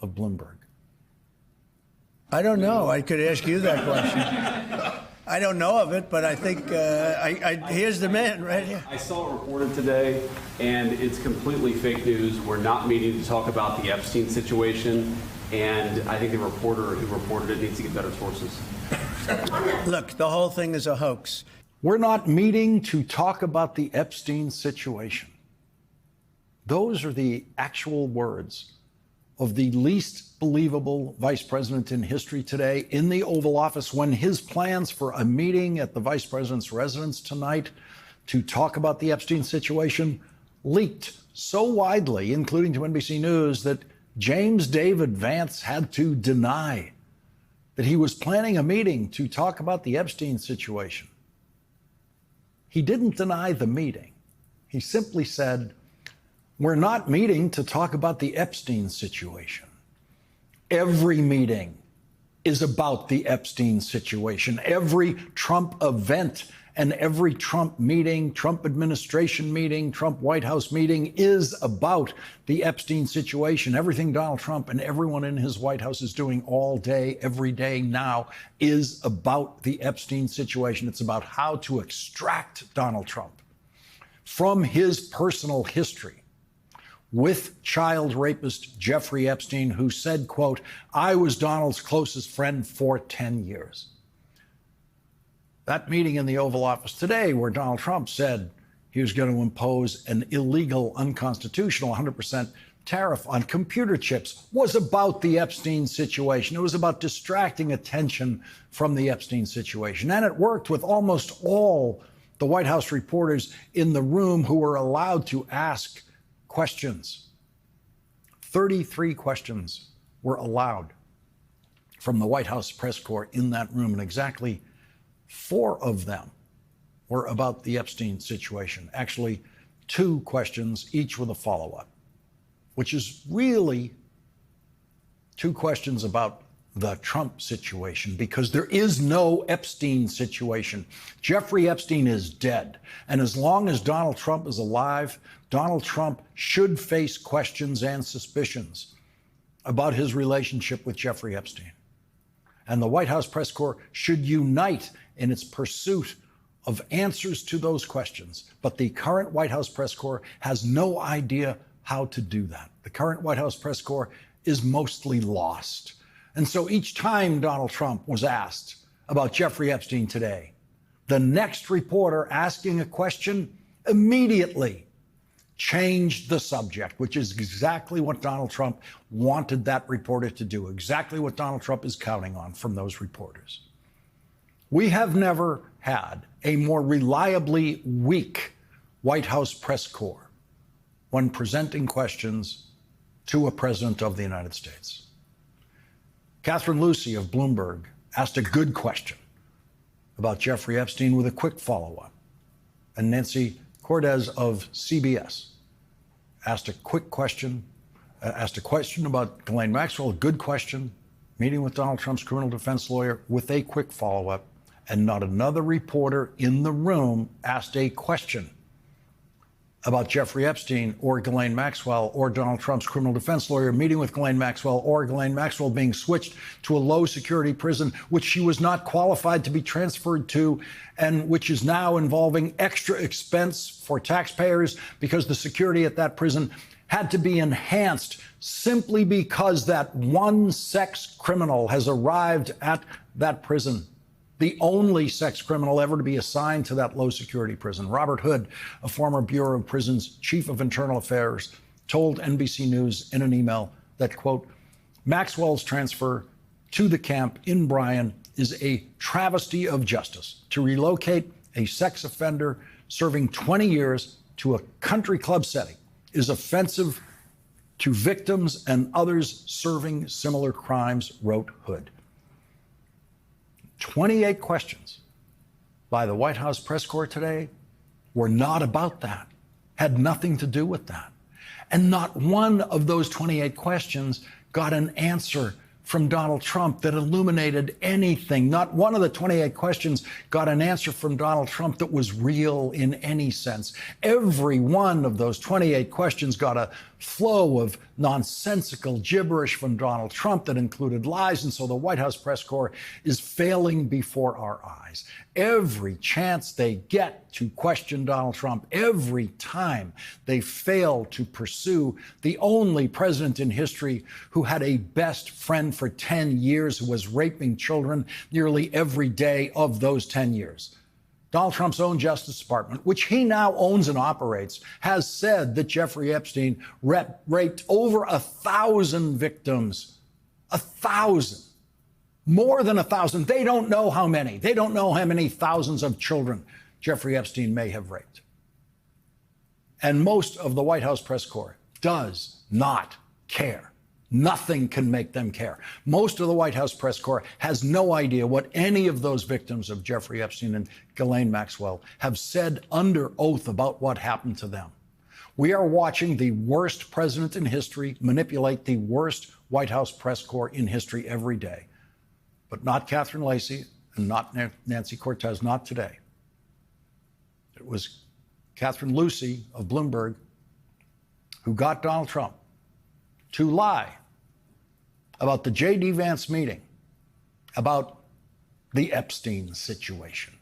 of Bloomberg? I don't know. I could ask you that question. I don't know of it, but I think here's the man right here. I saw it reported today, and it's completely fake news. We're not meeting to talk about the Epstein situation, and I think the reporter who reported it needs to get better sources. Look, the whole thing is a hoax. We're not meeting to talk about the Epstein situation. Those are the actual words of the least believable vice president in history today in the Oval Office when his plans for a meeting at the vice president's residence tonight to talk about the Epstein situation leaked so widely, including to NBC News, that James David Vance had to deny that he was planning a meeting to talk about the Epstein situation. He didn't deny the meeting. He simply said, "We're not meeting to talk about the Epstein situation." Every meeting is about the Epstein situation. Every Trump event and every Trump meeting, Trump administration meeting, Trump White House meeting is about the Epstein situation. Everything Donald Trump and everyone in his White House is doing all day, every day now is about the Epstein situation. It's about how to extract Donald Trump from his personal history with child rapist Jeffrey Epstein, who said, quote, "I was Donald's closest friend for 10 years. That meeting in the Oval Office today where Donald Trump said he was going to impose an illegal, unconstitutional 100% tariff on computer chips was about the Epstein situation. It was about distracting attention from the Epstein situation. And it worked with almost all the White House reporters in the room who were allowed to ask questions. 33 questions were allowed from the White House press corps in that room, and exactly 4 of them were about the Epstein situation. Actually, 2 questions, each with a follow-up, which is really 2 questions about the Trump situation, because there is no Epstein situation. Jeffrey Epstein is dead. And as long as Donald Trump is alive, Donald Trump should face questions and suspicions about his relationship with Jeffrey Epstein. And the White House press corps should unite in its pursuit of answers to those questions. But the current White House press corps has no idea how to do that. The current White House press corps is mostly lost. And so each time Donald Trump was asked about Jeffrey Epstein today, the next reporter asking a question immediately changed the subject, which is exactly what Donald Trump wanted that reporter to do, exactly what Donald Trump is counting on from those reporters. We have never had a more reliably weak White House press corps when presenting questions to a president of the United States. Catherine Lucy of Bloomberg asked a good question about Jeffrey Epstein with a quick follow-up. And Nancy Cortez of CBS asked a question about Ghislaine Maxwell, a good question, meeting with Donald Trump's criminal defense lawyer with a quick follow-up. And not another reporter in the room asked a question about Jeffrey Epstein or Ghislaine Maxwell or Donald Trump's criminal defense lawyer meeting with Ghislaine Maxwell or Ghislaine Maxwell being switched to a low security prison, which she was not qualified to be transferred to, and which is now involving extra expense for taxpayers because the security at that prison had to be enhanced simply because that one sex criminal has arrived at that prison. The only sex criminal ever to be assigned to that low security prison. Robert Hood, a former Bureau of Prisons chief of internal affairs, told NBC News in an email that, quote, "Maxwell's transfer to the camp in Bryan is a travesty of justice. To relocate a sex offender serving 20 years to a country club setting is offensive to victims and others serving similar crimes," wrote Hood. 28 questions by the White House press corps today were not about that, had nothing to do with that. And not one of those 28 questions got an answer from Donald Trump that illuminated anything. Not one of the 28 questions got an answer from Donald Trump that was real in any sense. Every one of those 28 questions got a flow of nonsensical gibberish from Donald Trump that included lies. And so the White House press corps is failing before our eyes. Every chance they get to question Donald Trump, every time they fail to pursue the only president in history who had a best friend for 10 years who was raping children nearly every day of those 10 years. Donald Trump's own Justice Department, which he now owns and operates, has said that Jeffrey Epstein raped over 1,000 victims. 1,000. More than 1,000. They don't know how many. They don't know how many thousands of children Jeffrey Epstein may have raped. And most of the White House press corps does not care. Nothing can make them care. Most of the White House press corps has no idea what any of those victims of Jeffrey Epstein and Ghislaine Maxwell have said under oath about what happened to them. We are watching the worst president in history manipulate the worst White House press corps in history every day. But not Catherine Lacey and not Nancy Cortez, not today. It was Catherine Lucy of Bloomberg who got Donald Trump to lie about the J.D. Vance meeting, about the Epstein situation.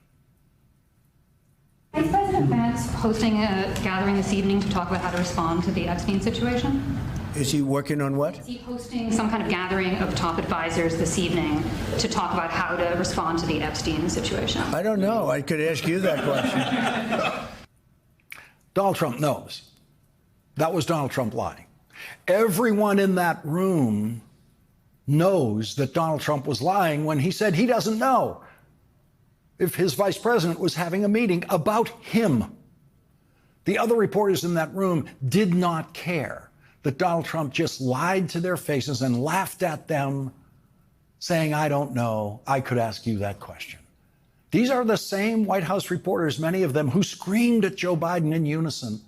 Is President Vance hosting a gathering this evening to talk about how to respond to the Epstein situation? Is he working on what? Is he hosting some kind of gathering of top advisors this evening to talk about how to respond to the Epstein situation? I don't know. I could ask you that question. Donald Trump knows. That was Donald Trump lying. Everyone in that room knows that Donald Trump was lying when he said he doesn't know if his vice president was having a meeting about him. The other reporters in that room did not care that Donald Trump just lied to their faces and laughed at them, saying, I don't know, I could ask you that question. These are the same White House reporters, many of them, who screamed at Joe Biden in unison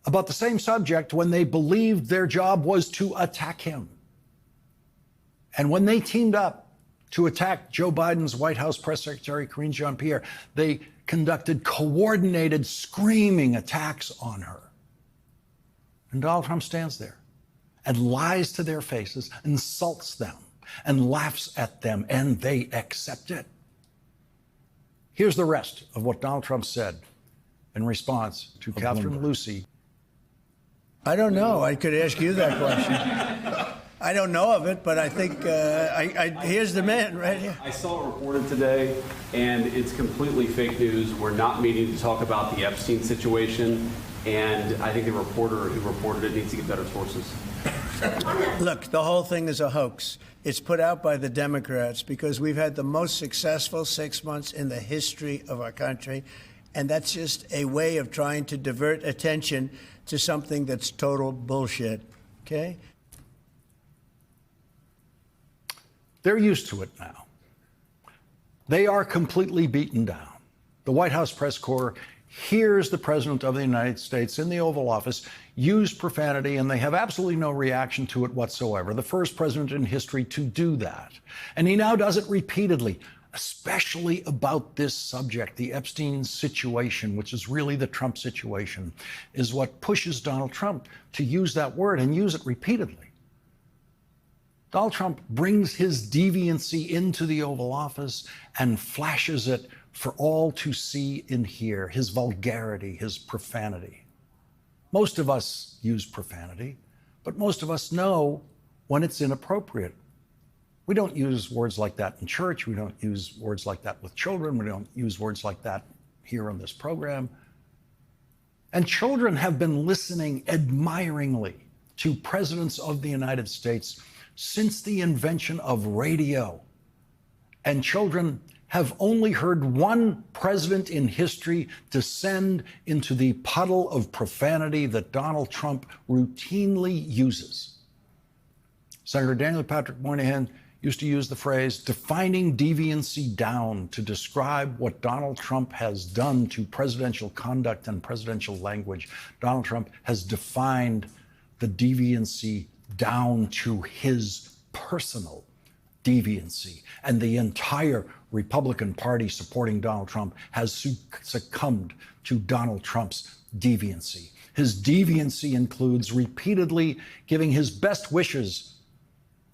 about the same subject when they believed their job was to attack him. And when they teamed up to attack Joe Biden's White House press secretary, Karine Jean-Pierre, they conducted coordinated, screaming attacks on her. And Donald Trump stands there and lies to their faces, insults them, and laughs at them, and they accept it. Here's the rest of what Donald Trump said in response to Catherine Lucy. I don't know. I could ask you that question. I don't know of it, but I think here's the man right here. I saw it reported today, and it's completely fake news. We're not meeting to talk about the Epstein situation, and I think the reporter who reported it needs to get better sources. Look, the whole thing is a hoax. It's put out by the Democrats because we've had the most successful 6 months in the history of our country, and that's just a way of trying to divert attention to something that's total bullshit, okay? They're used to it now. They are completely beaten down. The White House press corps hears the President of the United States in the Oval Office use profanity, and they have absolutely no reaction to it whatsoever. The first president in history to do that. And he now does it repeatedly, especially about this subject. The Epstein situation, which is really the Trump situation, is what pushes Donald Trump to use that word and use it repeatedly. Donald Trump brings his deviancy into the Oval Office and flashes it for all to see and hear, his vulgarity, his profanity. Most of us use profanity, but most of us know when it's inappropriate. We don't use words like that in church. We don't use words like that with children. We don't use words like that here on this program. And children have been listening admiringly to presidents of the United States since the invention of radio. And children have only heard one president in history descend into the puddle of profanity that Donald Trump routinely uses. Senator Daniel Patrick Moynihan used to use the phrase defining deviancy down to describe what Donald Trump has done to presidential conduct and presidential language. Donald Trump has defined the deviancy down to his personal deviancy. And the entire Republican Party supporting Donald Trump has succumbed to Donald Trump's deviancy. His deviancy includes repeatedly giving his best wishes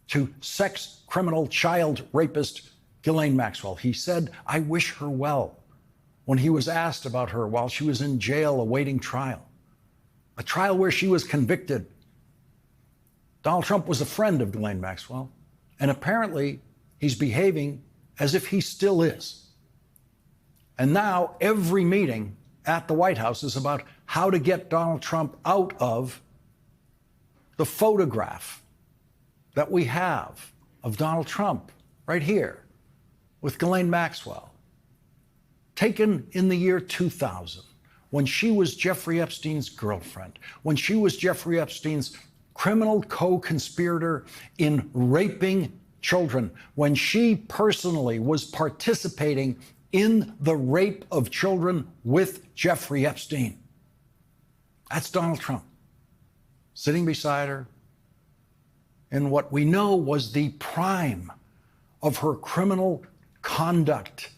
to sex criminal child rapist Ghislaine Maxwell. He said, "I wish her well," when he was asked about her while she was in jail awaiting trial, a trial where she was convicted. Donald Trump was a friend of Ghislaine Maxwell, and apparently he's behaving as if he still is. And now every meeting at the White House is about how to get Donald Trump out of the photograph that we have of Donald Trump right here with Ghislaine Maxwell, taken in the year 2000, when she was Jeffrey Epstein's girlfriend, when she was Jeffrey Epstein's criminal co-conspirator in raping children, when she personally was participating in the rape of children with Jeffrey Epstein. That's Donald Trump, sitting beside her in what we know was the prime of her criminal conduct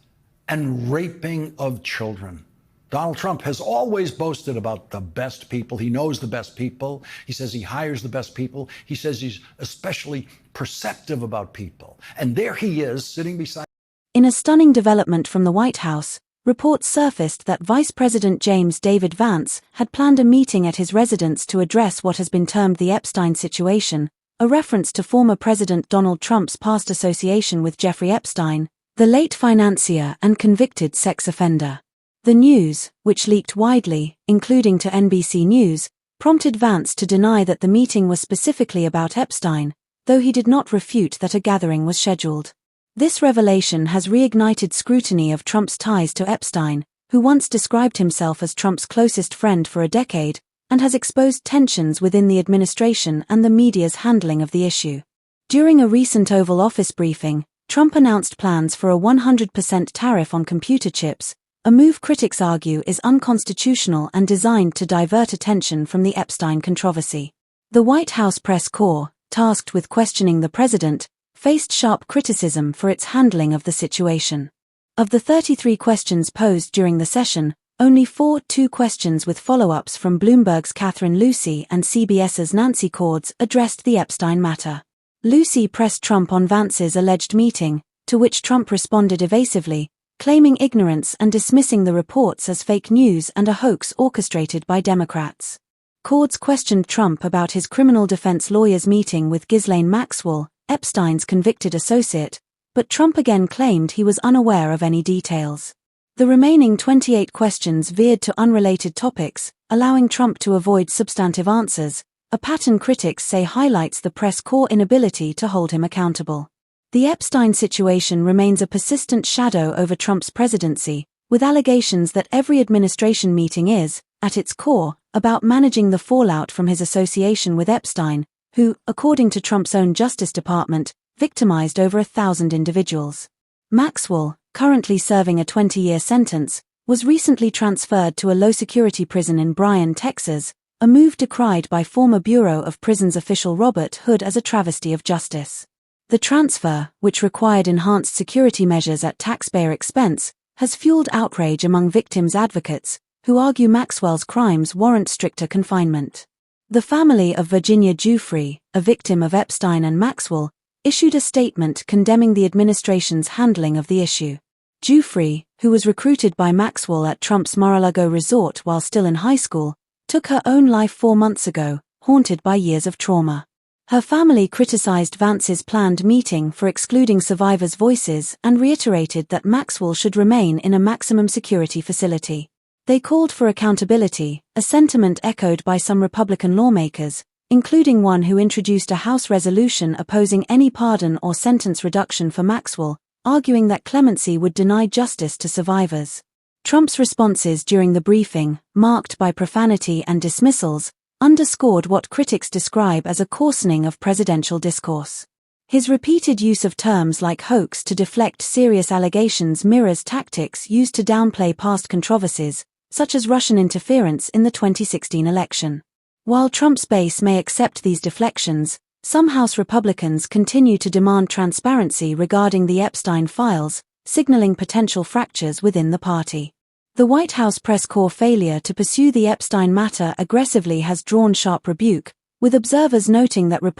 and raping of children. Donald Trump has always boasted about the best people. He knows the best people. He says he hires the best people. He says he's especially perceptive about people. And there he is, sitting beside. In a stunning development from the White House, reports surfaced that Vice President James David Vance had planned a meeting at his residence to address what has been termed the Epstein situation, a reference to former President Donald Trump's past association with Jeffrey Epstein, the late financier and convicted sex offender. The news, which leaked widely, including to NBC News, prompted Vance to deny that the meeting was specifically about Epstein, though he did not refute that a gathering was scheduled. This revelation has reignited scrutiny of Trump's ties to Epstein, who once described himself as Trump's closest friend for a decade, and has exposed tensions within the administration and the media's handling of the issue. During a recent Oval Office briefing, Trump announced plans for a 100% tariff on computer chips, a move critics argue is unconstitutional and designed to divert attention from the Epstein controversy. The White House press corps, tasked with questioning the president, faced sharp criticism for its handling of the situation. Of the 33 questions posed during the session, only 2 questions with follow-ups from Bloomberg's Catherine Lucy and CBS's Nancy Cordes addressed the Epstein matter. Lucy pressed Trump on Vance's alleged meeting, to which Trump responded evasively, claiming ignorance and dismissing the reports as fake news and a hoax orchestrated by Democrats. Cordes questioned Trump about his criminal defense lawyer's meeting with Ghislaine Maxwell, Epstein's convicted associate, but Trump again claimed he was unaware of any details. The remaining 28 questions veered to unrelated topics, allowing Trump to avoid substantive answers, a pattern critics say highlights the press corps' inability to hold him accountable. The Epstein situation remains a persistent shadow over Trump's presidency, with allegations that every administration meeting is, at its core, about managing the fallout from his association with Epstein, who, according to Trump's own Justice Department, victimized over 1,000 individuals. Maxwell, currently serving a 20-year sentence, was recently transferred to a low-security prison in Bryan, Texas, a move decried by former Bureau of Prisons official Robert Hood as a travesty of justice. The transfer, which required enhanced security measures at taxpayer expense, has fueled outrage among victims' advocates, who argue Maxwell's crimes warrant stricter confinement. The family of Virginia Giuffre, a victim of Epstein and Maxwell, issued a statement condemning the administration's handling of the issue. Giuffre, who was recruited by Maxwell at Trump's Mar-a-Lago resort while still in high school, took her own life 4 months ago, haunted by years of trauma. Her family criticized Vance's planned meeting for excluding survivors' voices and reiterated that Maxwell should remain in a maximum security facility. They called for accountability, a sentiment echoed by some Republican lawmakers, including one who introduced a House resolution opposing any pardon or sentence reduction for Maxwell, arguing that clemency would deny justice to survivors. Trump's responses during the briefing, marked by profanity and dismissals, underscored what critics describe as a coarsening of presidential discourse. His repeated use of terms like hoax to deflect serious allegations mirrors tactics used to downplay past controversies, such as Russian interference in the 2016 election. While Trump's base may accept these deflections, some House Republicans continue to demand transparency regarding the Epstein files, signaling potential fractures within the party. The White House press corps' failure to pursue the Epstein matter aggressively has drawn sharp rebuke, with observers noting that